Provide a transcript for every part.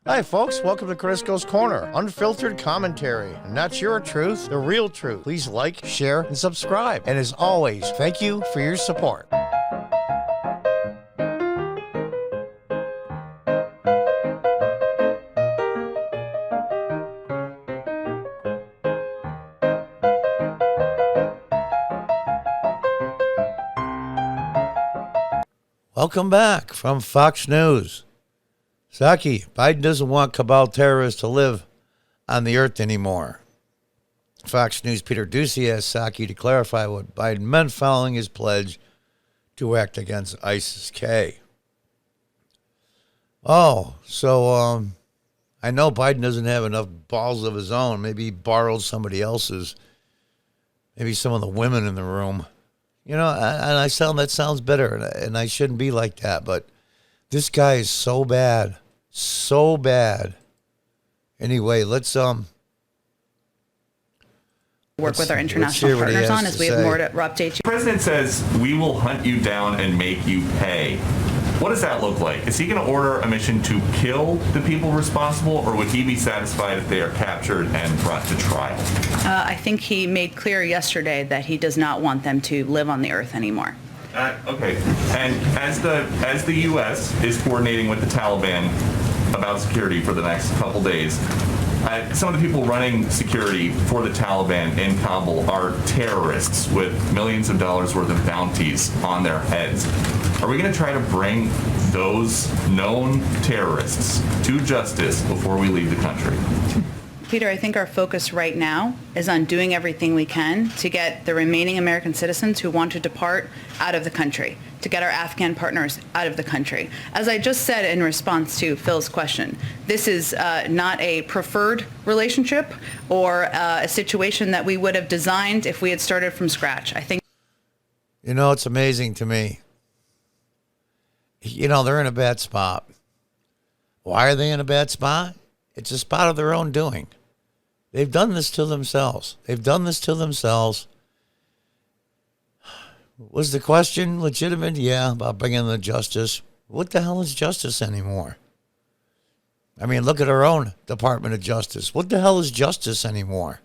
Hi, folks. Welcome to Crisco's Corner. Unfiltered commentary. Not your truth, the real truth. Please like, share, and subscribe. And as always, thank you for your support. Welcome back from Fox News. Psaki, Biden doesn't want cabal terrorists to live on the earth anymore. Fox News' Peter Doocy asked Psaki to clarify what Biden meant following his pledge to act against ISIS-K. Oh, so I know Biden doesn't have enough balls of his own. Maybe he borrowed somebody else's. Maybe some of the women in the room. You know, that sounds bitter, and I shouldn't be like that, but this guy is so bad. So bad. Anyway, let's work with our international partners on as we have more to update you. The president says, we will hunt you down and make you pay. What does that look like? Is he going to order a mission to kill the people responsible, or would he be satisfied if they are captured and brought to trial? I think he made clear yesterday that he does not want them to live on the earth anymore. Okay. And as the U.S. is coordinating with the Taliban about security for the next couple days, some of the people running security for the Taliban in Kabul are terrorists with millions of dollars worth of bounties on their heads. Are we going to try to bring those known terrorists to justice before we leave the country? Peter, I think our focus right now is on doing everything we can to get the remaining American citizens who want to depart out of the country, to get our Afghan partners out of the country. As I just said in response to Phil's question, this is not a preferred relationship or a situation that we would have designed if we had started from scratch. I think. You know, it's amazing to me. You know, they're in a bad spot. Why are they in a bad spot? It's a spot of their own doing. They've done this to themselves. Was the question legitimate? Yeah, about bringing the justice. What the hell is justice anymore? I mean, look at our own Department of Justice. What the hell is justice anymore?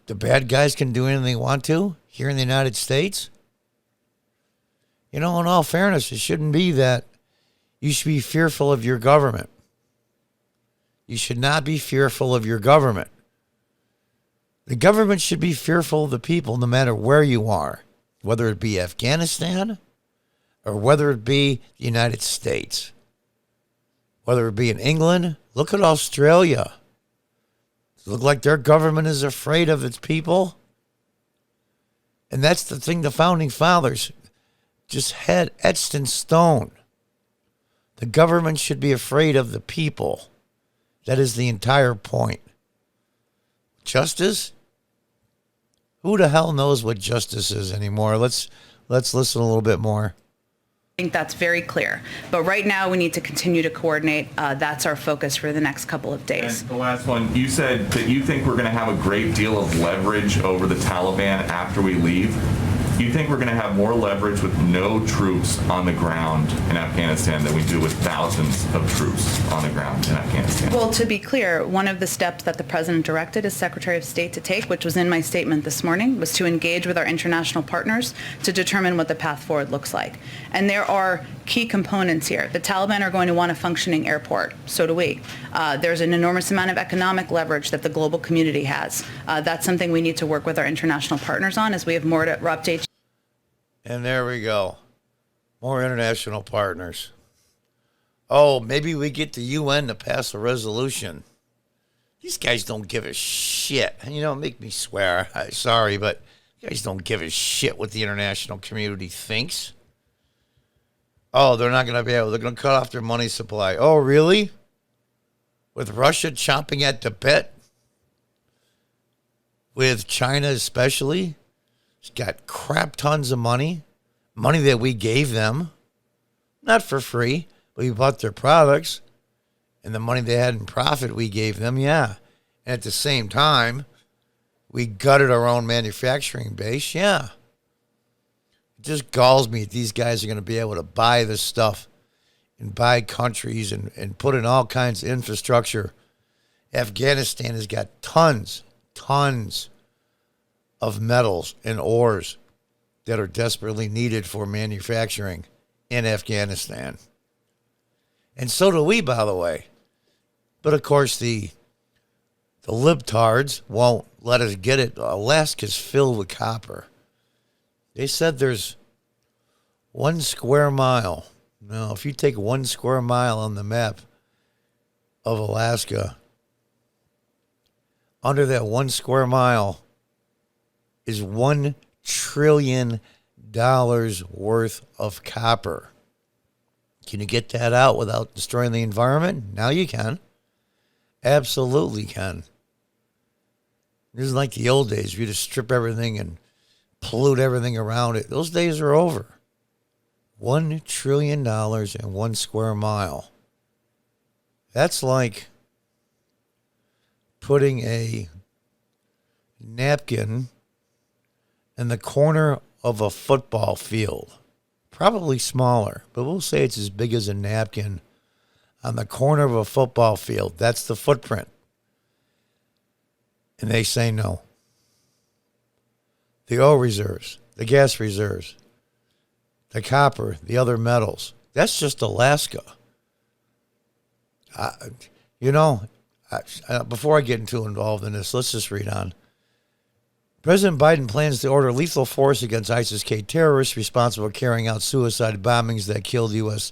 The bad guys can do anything they want to here in the United States? You know, in all fairness, it shouldn't be that you should be fearful of your government. You should not be fearful of your government. The government should be fearful of the people no matter where you are, whether it be Afghanistan or whether it be the United States. Whether it be in England, look at Australia. Does it look like their government is afraid of its people? And that's the thing the founding fathers just had etched in stone. The government should be afraid of the people. That is the entire point. Justice? Who the hell knows what justice is anymore? Let's listen a little bit more. I think that's very clear. But right now we need to continue to coordinate. That's our focus for the next couple of days. And the last one, you said that you think we're going to have a great deal of leverage over the Taliban after we leave. You think we're going to have more leverage with no troops on the ground in Afghanistan than we do with thousands of troops on the ground in Afghanistan? Well, to be clear, one of the steps that the president directed his Secretary of State to take, which was in my statement this morning, was to engage with our international partners to determine what the path forward looks like. And there are key components here. The Taliban are going to want a functioning airport. So do we. There's an enormous amount of economic leverage that the global community has. That's something we need to work with our international partners on as we have more to update. And there we go. More international partners. Oh, maybe we get the UN to pass a resolution. These guys don't give a shit. You know, make me swear. Sorry, but you guys don't give a shit what the international community thinks. Oh, they're not going to be able. They're going to cut off their money supply. Oh, really? With Russia chomping at the bit? With China especially? It's got crap tons of money that we gave them, not for free, but we bought their products, and the money they had in profit we gave them, yeah. And at the same time, we gutted our own manufacturing base, yeah. It just galls me that these guys are going to be able to buy this stuff and buy countries and put in all kinds of infrastructure. Afghanistan has got tons of metals and ores that are desperately needed for manufacturing in Afghanistan. And so do we, by the way. But of course, the libtards won't let us get it. Alaska's filled with copper. They said there's 1 square mile. Now, if you take 1 square mile on the map of Alaska, under that 1 square mile is $1 trillion worth of copper. Can you get that out without destroying the environment? Now you can. Absolutely can. This is like the old days. You just strip everything and pollute everything around it. Those days are over. $1 trillion in 1 square mile. That's like putting a napkin in the corner of a football field. Probably smaller, but we'll say it's as big as a napkin on the corner of a football field. That's the footprint. And they say no. The oil reserves, the gas reserves, the copper, the other metals. That's just Alaska. Before I get too involved in this, let's just read on. President Biden plans to order lethal force against ISIS-K terrorists responsible for carrying out suicide bombings that killed U.S.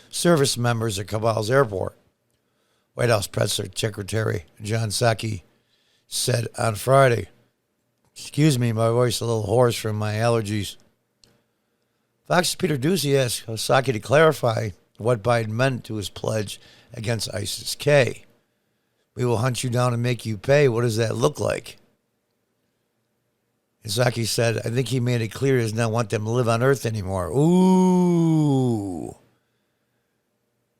service members at Kabul's airport. White House Press Secretary John Psaki said on Friday, excuse me, my voice a little hoarse from my allergies. Fox's Peter Doocy asked Psaki to clarify what Biden meant to his pledge against ISIS-K. We will hunt you down and make you pay. What does that look like? And Psaki said, I think he made it clear he does not want them to live on Earth anymore. Ooh.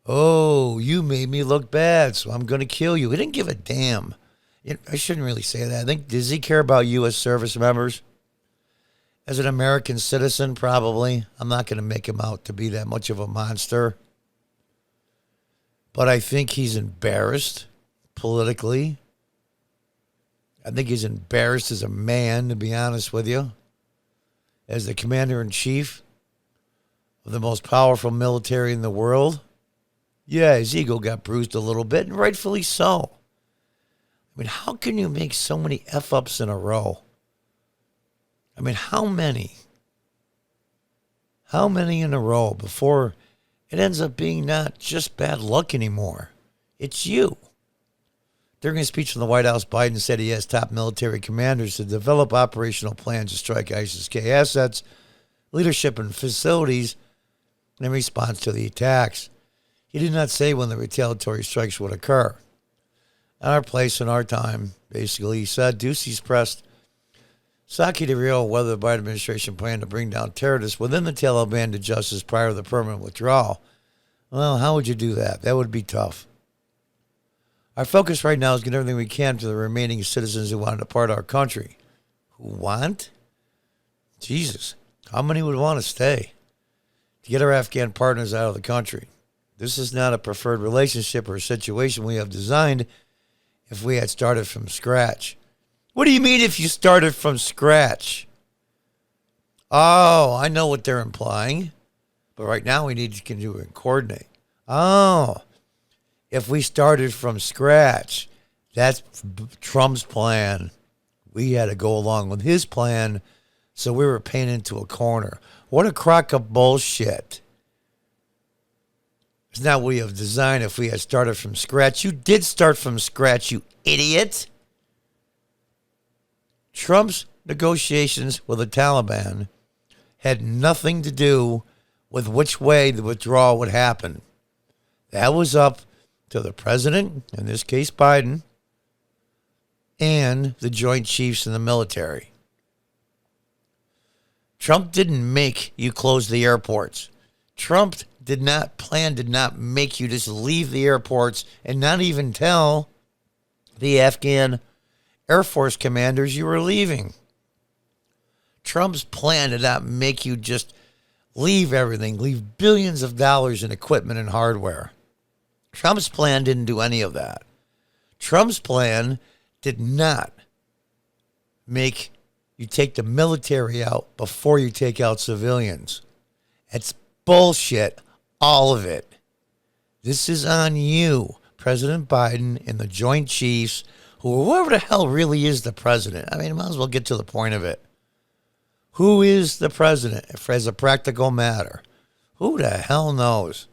Oh, you made me look bad, so I'm going to kill you. He didn't give a damn. I shouldn't really say that. I think, does he care about U.S. service members? As an American citizen, probably. I'm not going to make him out to be that much of a monster. But I think he's embarrassed politically. I think he's embarrassed as a man, to be honest with you. As the commander-in-chief of the most powerful military in the world. Yeah, his ego got bruised a little bit, and rightfully so. I mean, how can you make so many F-ups in a row? I mean, how many? How many in a row before it ends up being not just bad luck anymore? It's you. During his speech from the White House, Biden said he has top military commanders to develop operational plans to strike ISIS-K assets, leadership, and facilities in response to the attacks. He did not say when the retaliatory strikes would occur. At our place and our time, basically, he said, Ducey's pressed Psaki to reveal whether the Biden administration planned to bring down terrorists within the Taliban to justice prior to the permanent withdrawal. Well, how would you do that? That would be tough. Our focus right now is getting everything we can to the remaining citizens who want to depart our country. Who want? Jesus, how many would want to stay? To get our Afghan partners out of the country. This is not a preferred relationship or a situation we have designed if we had started from scratch. What do you mean if you started from scratch? Oh, I know what they're implying. But right now we need to continue and coordinate. Oh, if we started from scratch, that's Trump's plan. We had to go along with his plan, so we were painted into a corner. What a crock of bullshit. It's not what we have designed if we had started from scratch. You did start from scratch, you idiot. Trump's negotiations with the Taliban had nothing to do with which way the withdrawal would happen. That was up to the president, in this case Biden, and the Joint Chiefs in the military. Trump didn't make you close the airports. Trump did not make you just leave the airports and not even tell the Afghan Air Force commanders you were leaving. Trump's plan did not make you just leave everything, leave billions of dollars in equipment and hardware. Trump's plan didn't do any of that. Trump's plan did not make you take the military out before you take out civilians. It's bullshit, all of it. This is on you, President Biden and the Joint Chiefs, whoever the hell really is the president. I mean, might as well get to the point of it. Who is the president, if as a practical matter? Who the hell knows?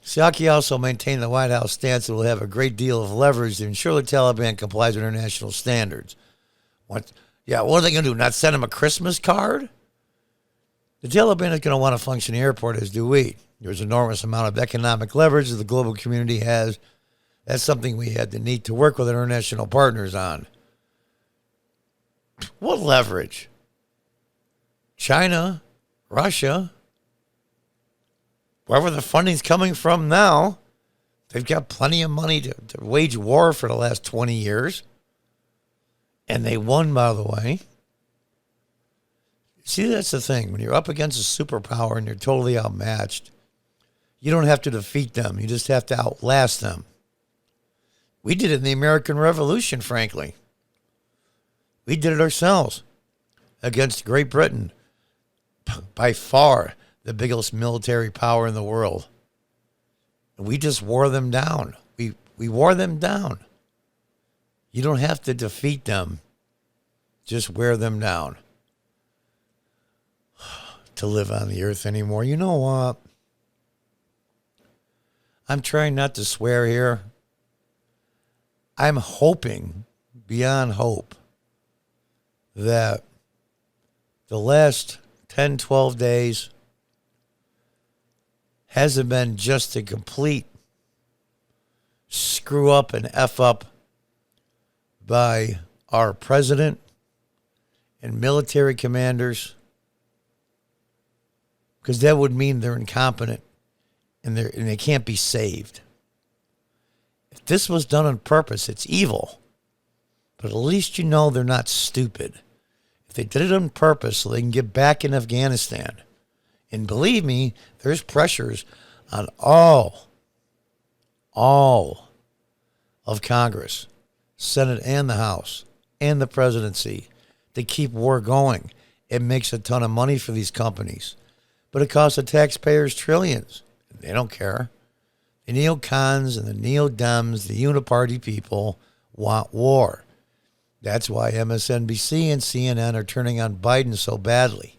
Psaki also maintained the White House stance that will have a great deal of leverage to ensure the Taliban complies with international standards. What are they going to do? Not send him a Christmas card? The Taliban is going to want to function the airport, as do we. There's an enormous amount of economic leverage that the global community has. That's something we had the need to work with international partners on. What leverage? China, Russia, wherever the funding's coming from now, they've got plenty of money to wage war for the last 20 years. And they won, by the way. See, that's the thing. When you're up against a superpower and you're totally outmatched, you don't have to defeat them. You just have to outlast them. We did it in the American Revolution, frankly. We did it ourselves against Great Britain. By far the biggest military power in the world. And we just wore them down. We wore them down. You don't have to defeat them. Just wear them down. To live on the earth anymore. You know what? I'm trying not to swear here. I'm hoping, beyond hope, that the last 10, 12 days hasn't been just a complete screw up and F up by our president and military commanders, because that would mean they're incompetent and they can't be saved. If this was done on purpose, it's evil. But at least you know they're not stupid. If they did it on purpose so they can get back in Afghanistan. And believe me, there's pressures on all of Congress, Senate and the House, and the presidency to keep war going. It makes a ton of money for these companies. But it costs the taxpayers trillions. They don't care. The neocons and the neo-Dems, the uniparty people, want war. That's why MSNBC and CNN are turning on Biden so badly.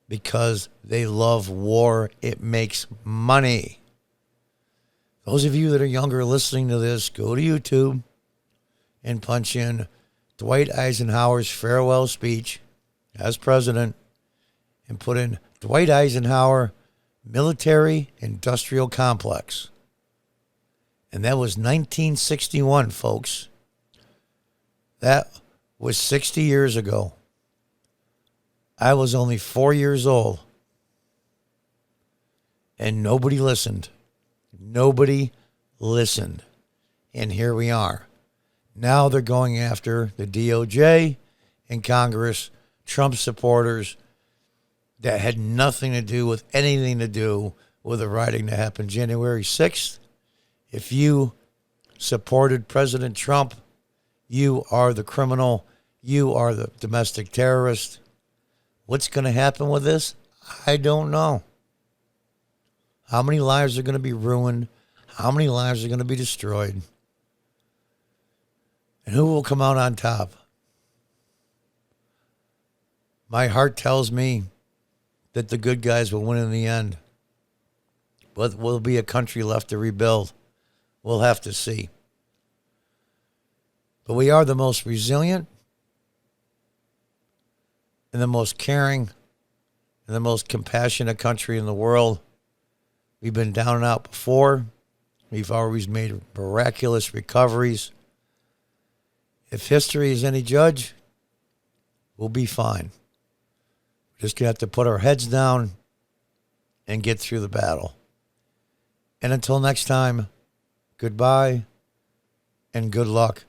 Because they love war. It makes money. Those of you that are younger listening to this, go to YouTube and punch in Dwight Eisenhower's farewell speech as president and put in Dwight Eisenhower military industrial complex. And that was 1961, folks. That was 60 years ago. I was only 4 years old. And nobody listened. Nobody listened. And here we are. Now they're going after the DOJ and Congress, Trump supporters that had nothing to do with anything to do with the rioting that happened January 6th. If you supported President Trump, you are the criminal. You are the domestic terrorist. What's going to happen with this? I don't know. How many lives are going to be ruined? How many lives are going to be destroyed? And who will come out on top? My heart tells me that the good guys will win in the end. But will be a country left to rebuild? We'll have to see. But we are the most resilient and the most caring and the most compassionate country in the world. We've been down and out before. We've always made miraculous recoveries. If history is any judge, we'll be fine. We're just going to have to put our heads down and get through the battle. And until next time, goodbye and good luck.